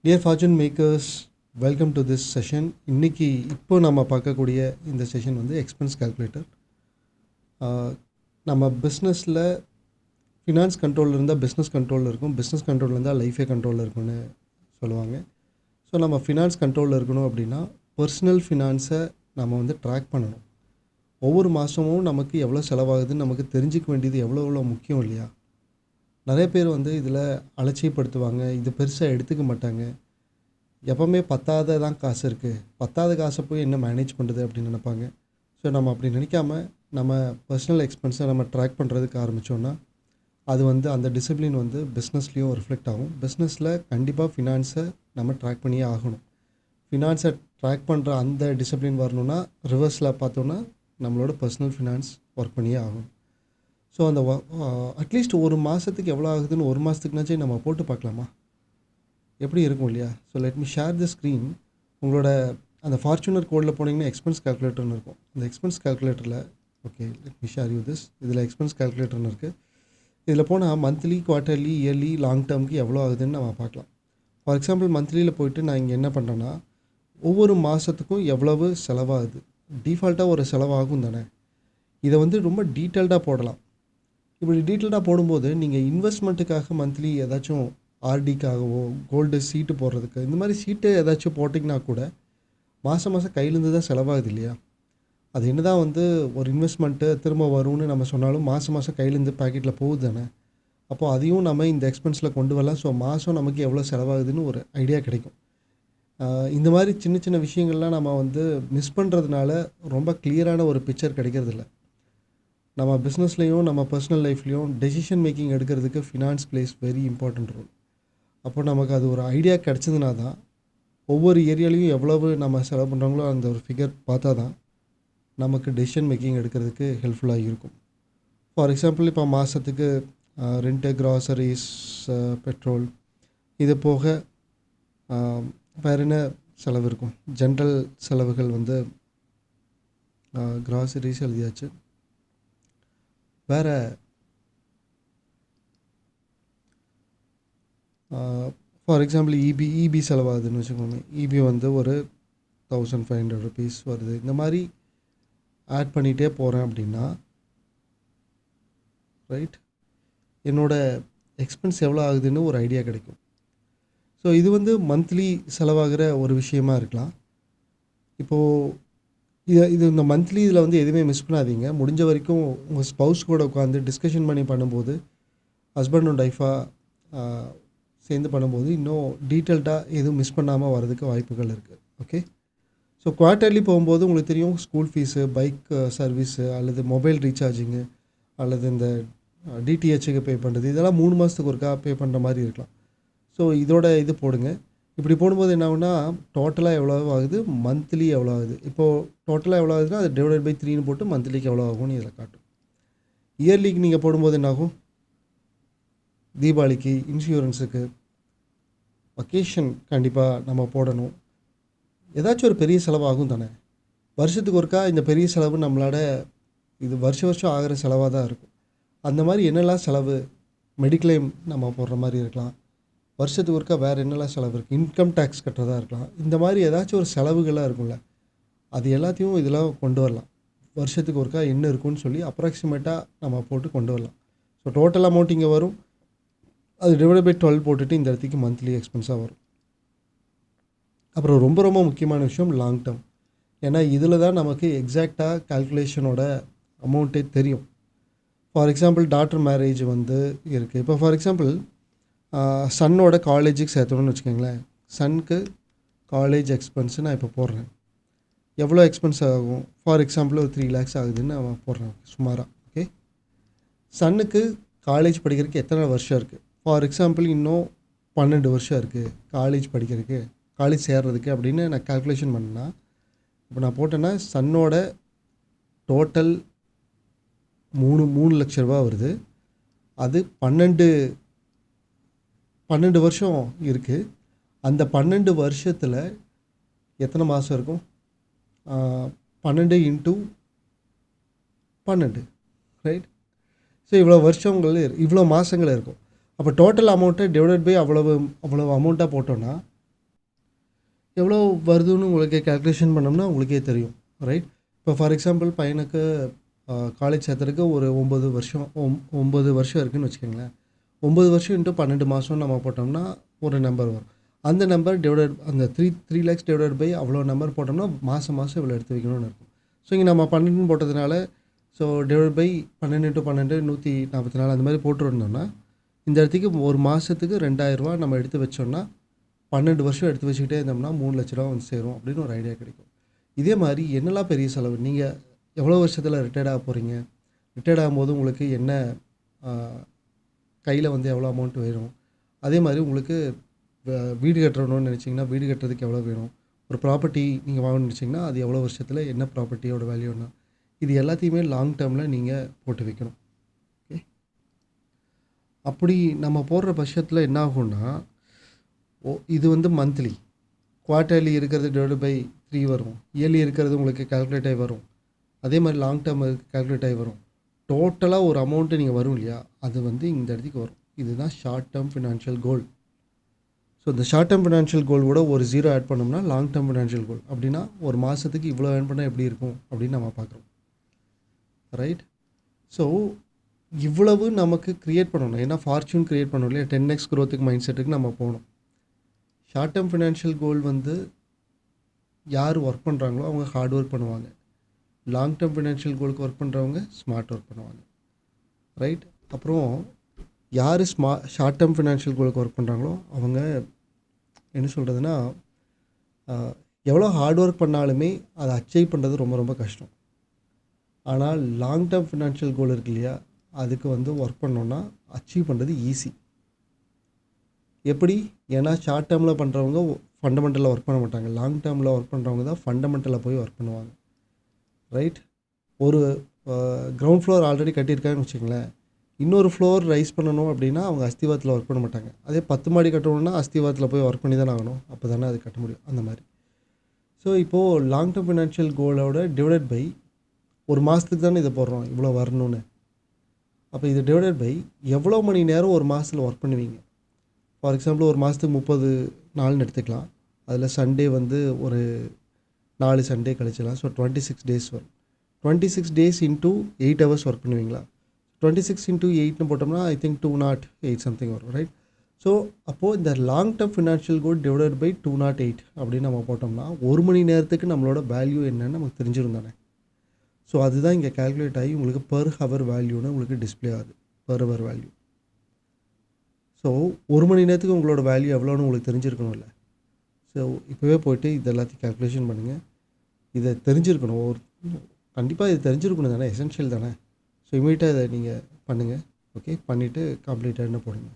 Dear fortune makers, welcome to this session. இன்றைக்கி இப்போ நம்ம பார்க்கக்கூடிய இந்த செஷன் வந்து எக்ஸ்பென்ஸ் கால்குலேட்டர். நம்ம பிஸ்னஸில் ஃபினான்ஸ் கண்ட்ரோலில் இருந்தால் பிஸ்னஸ் கண்ட்ரோலில் இருக்கும், பிஸ்னஸ் கண்ட்ரோலில் இருந்தால் லைஃபே கண்ட்ரோலில் இருக்கும்னு சொல்லுவாங்க. ஸோ நம்ம ஃபினான்ஸ் கண்ட்ரோலில் இருக்கணும் அப்படின்னா பர்சனல் ஃபினான்ஸை நம்ம வந்து ட்ராக் பண்ணணும். ஒவ்வொரு மாதமும் நமக்கு எவ்வளோ செலவாகுதுன்னு நமக்கு தெரிஞ்சிக்க வேண்டியது எவ்வளோ முக்கியம் இல்லையா? நிறைய பேர் வந்து இதில் அலட்சியப்படுத்துவாங்க, இது பெருசாக எடுத்துக்க மாட்டாங்க. எப்போவுமே பத்தாத தான் காசு இருக்குது, பத்தாத காசை போய் என்ன மேனேஜ் பண்ணுறது அப்படின்னு நினைப்பாங்க. ஸோ நம்ம அப்படி நினைக்காம நம்ம பர்சனல் எக்ஸ்பென்ஸை நம்ம ட்ராக் பண்ணுறதுக்கு ஆரம்பித்தோன்னா அது வந்து அந்த டிசிப்ளின் வந்து பிஸ்னஸ்லேயும் ரிஃப்ளெக்ட் ஆகும். பிஸ்னஸில் கண்டிப்பாக ஃபினான்ஸை நம்ம ட்ராக் பண்ணியே ஆகணும். ஃபினான்ஸை ட்ராக் பண்ணுற அந்த டிசிப்ளின் வரணுன்னா ரிவர்ஸில் பார்த்தோன்னா நம்மளோட பர்சனல் ஃபினான்ஸ் ஒர்க் பண்ணியே ஆகணும். ஸோ அந்த அட்லீஸ்ட் ஒரு மாதத்துக்கு எவ்வளோ ஆகுதுன்னு ஒரு மாதத்துக்குனாச்சும் நம்ம போட்டு பார்க்கலாமா? எப்படி இருக்கும் இல்லையா? So let me share the screen. உங்களோட அந்த ஃபார்ச்சுனர் கோடில் போனீங்கன்னா எக்ஸ்பென்ஸ் கால்குலேட்டர்னு இருக்கும். அந்த எக்ஸ்பென்ஸ் கால்குலேட்டரில் okay let me share you this. இதில் எக்ஸ்பென்ஸ் கால்குலேட்டர்னு இருக்குது. இதில் போனால் மந்த்லி, குவார்ட்டர்லி, இயர்லி, லாங் டேர்முக்கு எவ்வளோ ஆகுதுன்னு நம்ம பார்க்கலாம். ஃபார் எக்ஸாம்பிள் மந்த்லியில் போயிட்டு நான் இங்கே என்ன பண்ணுறேன்னா ஒவ்வொரு மாதத்துக்கும் எவ்வளவு செலவாகுது, டிஃபால்ட்டாக ஒரு செலவாகும் தானே, இதை வந்து ரொம்ப டீட்டெயில்டாக போடலாம். இப்படி டீட்டெயில்டாக போடும்போது நீங்கள் இன்வெஸ்ட்மெண்ட்டுக்காக மந்த்லி ஏதாச்சும் ஆர்டிக்காகவோ கோல்டு சீட்டு போடுறதுக்கு இந்த மாதிரி சீட்டு ஏதாச்சும் போட்டிங்கன்னா கூட மாதம் கையிலேருந்து தான் செலவாகுது இல்லையா? அது என்ன தான் வந்து ஒரு இன்வெஸ்ட்மெண்ட்டு திரும்ப வரும்னு நம்ம சொன்னாலும் மாதம் கையிலேருந்து பேக்கெட்டில் போகுது தானே. அப்போது அதையும் நம்ம இந்த எக்ஸ்பென்ஸில் கொண்டு வரலாம். ஸோ மாதம் நமக்கு எவ்வளோ செலவாகுதுன்னு ஒரு ஐடியா கிடைக்கும். இந்த மாதிரி சின்ன சின்ன விஷயங்கள்லாம் நம்ம வந்து மிஸ் பண்ணுறதுனால ரொம்ப கிளியரான ஒரு பிக்சர் கிடைக்கிறதில்ல. நம்ம பிஸ்னஸ்லேயும் நம்ம பர்சனல் லைஃப்லேயும் டெசிஷன் மேக்கிங் எடுக்கிறதுக்கு finance plays very important role. அப்போ நமக்கு அது ஒரு ஐடியா கிடச்சதுனா தான் ஒவ்வொரு ஏரியாலையும் எவ்வளவு நம்ம செலவு பண்ணுறாங்களோ அந்த ஒரு ஃபிகர் பார்த்தா தான் நமக்கு டெசிஷன் மேக்கிங் எடுக்கிறதுக்கு ஹெல்ப்ஃபுல்லாக இருக்கும். ஃபார் எக்ஸாம்பிள் இப்போ மாதத்துக்கு ரெண்ட்டு, க்ராசரிஸ், பெட்ரோல், இது போக வேறு என்ன செலவு இருக்கும்? ஜென்ரல் செலவுகள் வந்து க்ராசரிஸ் எழுதியாச்சு. வேறு ஃபார் எக்ஸாம்பிள் இபி செலவாகுதுன்னு வச்சுக்கோங்க. இபி வந்து ஒரு 1500 ருபீஸ் வருது. இந்த மாதிரி ஆட் பண்ணிகிட்டே போகிறேன் அப்படின்னா ரைட், என்னோடய எக்ஸ்பென்ஸ் எவ்வளோ ஆகுதுன்னு ஒரு ஐடியா கிடைக்கும். ஸோ இது வந்து மந்த்லி செலவாகிற ஒரு விஷயமா இருக்கலாம். இப்போது இது இந்த மந்த்லி இதில் வந்து எதுவுமே மிஸ் பண்ணாதீங்க. முடிஞ்ச வரைக்கும் உங்கள் ஸ்பவுஸ் கூட உட்காந்து டிஸ்கஷன் பண்ணி பண்ணும்போது, ஹஸ்பண்ட் அண்ட் ஒய்ஃபாக சேர்ந்து பண்ணும்போது இன்னும் டீட்டெயில்டாக எதுவும் மிஸ் பண்ணாமல் வரதுக்கு வாய்ப்புகள் இருக்குது. ஓகே, ஸோ குவார்ட்டர்லி போகும்போது உங்களுக்கு தெரியும் ஸ்கூல் ஃபீஸு, பைக் சர்வீஸு, அல்லது மொபைல் ரீசார்ஜிங்கு, அல்லது இந்த டிடிஹெச்சுக்கு பே பண்ணுறது, இதெல்லாம் 3 மாதத்துக்கு ஒருக்கா பே பண்ணுற மாதிரி இருக்கலாம். ஸோ இதோட இது போடுங்க. இப்படி போடும்போது என்ன ஆகுனா டோட்டலாக எவ்வளோ ஆகுது, மந்த்லி எவ்வளோ ஆகுது. இப்போது டோட்டலாக எவ்வளோ ஆகுதுன்னா அது டிவைடட் பை 3ன்னு போட்டு மந்த்லிக்கு எவ்வளோ ஆகும்னு இதில் காட்டும். இயர்லிக்கு நீங்கள் போடும்போது என்ன ஆகும்? தீபாவளிக்கு, இன்சூரன்ஸுக்கு, வக்கேஷன் கண்டிப்பாக நம்ம போடணும். ஏதாச்சும் ஒரு பெரிய செலவாகும் தானே. வருஷத்துக்கு ஒருக்கா இந்த பெரிய செலவு நம்மளோட இது வருஷம் ஆகிற செலவாக தான் இருக்கும். அந்த மாதிரி என்னெல்லாம் செலவு, மெடிக்ளைம் நம்ம போடுற மாதிரி இருக்கலாம். வருஷத்துக்கு ஒருக்கா வேறு என்னெல்லாம் செலவு இருக்குது, இன்கம் டேக்ஸ் கட்டுறதா இருக்கலாம். இந்த மாதிரி ஏதாச்சும் ஒரு செலவுகளாக இருக்கும்ல, அது எல்லாத்தையும் இதில் கொண்டு வரலாம். வருஷத்துக்கு ஒருக்கா என்ன இருக்குன்னு சொல்லி அப்ராக்சிமேட்டாக நம்ம போட்டு கொண்டு வரலாம். ஸோ டோட்டல் அமௌண்ட் இங்கே வரும், அது டிவைட் பை 12 போட்டுட்டு இந்த இடத்துக்கு மந்த்லி எக்ஸ்பென்ஸாக வரும். அப்புறம் ரொம்ப முக்கியமான விஷயம் லாங் டேர்ம். ஏன்னா இதில் தான் நமக்கு எக்ஸாக்டாக கால்குலேஷனோட அமௌண்ட்டே தெரியும். ஃபார் எக்ஸாம்பிள் டாட்டர் மேரேஜ் வந்து இருக்குது. இப்போ ஃபார் எக்ஸாம்பிள் சன்னோட காலேஜுக்கு சேர்த்தணும்னு வச்சுக்கோங்களேன். சனுக்கு காலேஜ் எக்ஸ்பென்ஸு நான் இப்போ போடுறேன். எவ்வளோ எக்ஸ்பென்ஸ் ஆகும்? ஃபார் எக்ஸாம்பிள் ஒரு 3 lakhs ஆகுதுன்னு நான் போடுறேன் சுமாராக. ஓகே, சன்னுக்கு காலேஜ் படிக்கிறதுக்கு எத்தனை வருஷம் இருக்குது? ஃபார் எக்ஸாம்பிள் இன்னும் 12 வருஷம் இருக்குது காலேஜ் படிக்கிறதுக்கு, காலேஜ் சேர்றதுக்கு அப்படின்னு நான் கால்குலேஷன் பண்ணேன்னா, இப்போ நான் போட்டேன்னா சன்னோட டோட்டல் 3 லட்ச ரூபா வருது. அது 12 வருஷம் இருக்குது. அந்த 12 வருஷத்தில் எத்தனை மாதம் இருக்கும்? 12 × 12 ரைட். ஸோ இவ்வளோ வருஷங்கள் இவ்வளோ மாதங்கள் இருக்கும். அப்போ டோட்டல் அமௌண்ட்டை டிவைடட் பை அவ்வளோ அமௌண்ட்டாக போட்டோன்னா எவ்வளோ வருதுன்னு உங்களுக்கு கால்குலேஷன் பண்ணோம்னா உங்களுக்கே தெரியும், ரைட்? இப்போ ஃபார் எக்ஸாம்பிள் பையனுக்கு காலேஜ் சேர்த்துறதுக்கு ஒரு 9 வருஷம் இருக்குதுன்னு வச்சுக்கோங்களேன். 9 வருஷம் இன்ட்டு 12 மாதம் நம்ம போட்டோம்னா ஒரு நம்பர் வரும். அந்த நம்பர் அந்த 3 lakhs டிவைடட் பை அவ்வளோ நம்பர் போட்டோம்னா மாதம் இவ்வளோ எடுத்து வைக்கணும்னு இருக்கும். ஸோ இங்கே நம்ம 12 போட்டதுனால ஸோ டிவைட் பை 12 × 12 144 அந்த மாதிரி போட்டுருந்தோம்னா இந்த இடத்துக்கு ஒரு மாதத்துக்கு 2000 ரூபா நம்ம எடுத்து வச்சோம்னா 12 வருஷம் எடுத்து வச்சுக்கிட்டே இருந்தோம்னா 3 லட்ச ரூபா வந்து சேரும் அப்படின்னு ஒரு ஐடியா கிடைக்கும். இதே மாதிரி என்னெல்லாம் பெரிய செலவு, நீங்கள் எவ்வளோ வருஷத்தில் ரிட்டையர்ட் ஆக போகிறீங்க, ரிட்டையர்ட் ஆகும்போது உங்களுக்கு என்ன கையில் வந்து எவ்வளோ அமௌண்ட் வேணும், அதே மாதிரி உங்களுக்கு வீடு கட்டணும்னு நினச்சிங்கன்னா வீடு கட்டுறதுக்கு எவ்வளோ வேணும், ஒரு ப்ராப்பர்ட்டி நீங்கள் வாங்கணும்னு நினச்சிங்கன்னா அது எவ்வளோ வருஷத்தில் என்ன ப்ராப்பர்ட்டியோட வேல்யூன்னா இது எல்லாத்தையுமே லாங் டேர்மில் நீங்கள் போட்டு வைக்கணும். ஓகே, அப்படி நம்ம போடுற பட்சத்தில் என்ன ஆகும்னா இது வந்து மந்த்லி, குவார்ட்டர்லி இருக்கிறது டிவைட் பை 3 வரும், இயர்லி இருக்கிறது உங்களுக்கு கால்குலேட் ஆகி வரும், அதே மாதிரி லாங் டேர்ம் கால்குலேட் ஆகி வரும். டோட்டலாக ஒரு அமௌண்ட்டு நீங்கள் வரும் இல்லையா, அது வந்து இந்த இடத்துக்கு வரும். இதுதான் ஷார்ட் டேர்ம் ஃபினான்ஷியல் கோல். ஸோ இந்த ஷார்ட் டேர்ம் ஃபினான்ஷியல் கோல் கூட ஒரு 0 ஆட் பண்ணோம்னா லாங் டேர்ம் ஃபினான்ஷியல் கோல். அப்படின்னா ஒரு மாதத்துக்கு இவ்வளோ ஏர்ன் பண்ணால் எப்படி இருக்கும் அப்படின்னு நம்ம பார்க்குறோம், ரைட்? ஸோ இவ்வளவு நமக்கு க்ரியேட் பண்ணணும், ஏன்னா ஃபார்ச்சூன் க்ரியேட் பண்ணணும் இல்லையா, 10x க்ரோத்துக்கு மைண்ட் செட்டுக்கு நம்ம போகணும். ஷார்ட் டேர்ம் ஃபினான்ஷியல் கோல் வந்து யார் ஒர்க் பண்ணுறாங்களோ அவங்க ஹார்ட் ஒர்க் பண்ணுவாங்க. லாங் டேர்ம் ஃபினான்ஷியல் கோலுக்கு ஒர்க் பண்ணுறவங்க ஸ்மார்ட் ஒர்க் பண்ணுவாங்க, ரைட்? அப்புறம் யார் ஷார்ட் டேர்ம் ஃபினான்ஷியல் கோலுக்கு ஒர்க் பண்ணுறாங்களோ அவங்க என்ன சொல்கிறதுனா எவ்வளோ ஹார்ட் ஒர்க் பண்ணாலுமே அதை அச்சீவ் பண்ணுறது ரொம்ப ரொம்ப கஷ்டம். ஆனால் லாங் டேர்ம் ஃபினான்ஷியல் கோல் இருக்கு இல்லையா, அதுக்கு வந்து ஒர்க் பண்ணோன்னா அச்சீவ் பண்ணுறது ஈஸி. எப்படி? ஏன்னா ஷார்ட் டேர்மில் பண்ணுறவங்க ஃபண்டமெண்டலில் ஒர்க் பண்ண மாட்டாங்க, லாங் டேர்மில் ஒர்க் பண்ணுறவங்க தான் ஃபண்டமெண்டலில் போய் ஒர்க் பண்ணுவாங்க, ரைட்? ஒரு கிரவுண்ட் ஃப்ளோர் ஆல்ரெடி கட்டியிருக்காங்கன்னு வச்சுங்களேன், இன்னொரு ஃப்ளோர் ரைஸ் பண்ணணும் அப்படின்னா அவங்க அஸ்திவாரத்தில் ஒர்க் பண்ண மாட்டாங்க. அதே 10 மாடி கட்டணும்னா அஸ்திவாரத்தில் போய் ஒர்க் பண்ணி தானே ஆகணும், அப்போ தானே அது கட்ட முடியும், அந்த மாதிரி. ஸோ இப்போது லாங் டேர்ம் ஃபினான்ஷியல் கோலோட டிவைடட் பை ஒரு மாதத்துக்கு தானே இதை போடுறோம் இவ்வளோ வரணும்னு. அப்போ இது டிவைடட் பை எவ்வளோ மணி நேரம் ஒரு மாதத்தில் ஒர்க் பண்ணுவீங்க. ஃபார் எக்ஸாம்பிள் ஒரு மாதத்துக்கு 30 நாள்னு எடுத்துக்கலாம், அதில் சண்டே வந்து ஒரு 4 சண்டே கழிச்சிடலாம். ஸோ 26 டேஸ் வரும். 26 டேஸ் இன்ட்டு 8 ஹவர்ஸ் ஒர்க் பண்ணுவீங்களா? 26 × 8ன்னு போட்டோம்னா ஐ திங்க் 208 சம்திங் வரும், ரைட்? ஸோ அப்போது இந்த long term financial goal divided by 208 அப்படின்னு நம்ம போட்டோம்னா ஒரு மணி நேரத்துக்கு நம்மளோட வேல்யூ என்னன்னு நமக்கு தெரிஞ்சிருந்தானே. ஸோ அதுதான் இங்கே கால்குலேட் ஆகி உங்களுக்கு பெர் ஹவர் வேல்யூன்னு உங்களுக்கு டிஸ்பிளே ஆகுது, பெர் ஹவர் வேல்யூ. ஸோ ஒரு மணி நேரத்துக்கு உங்களோட வேல்யூ எவ்வளோன்னு உங்களுக்கு தெரிஞ்சிருக்கணும்ல. ஸோ இப்போவே போய்ட்டு இது எல்லாத்தையும் கால்குலேஷன் பண்ணுங்கள். இதை தெரிஞ்சிருக்கணும், கண்டிப்பாக இது தெரிஞ்சிருக்கணும் தானே, எசென்ஷியல் தானே. ஸோ இமீடியட்டாக இதை நீங்கள் பண்ணுங்கள். ஓகே, பண்ணிவிட்டு கம்ப்ளீட்டாக என்ன போடுங்க.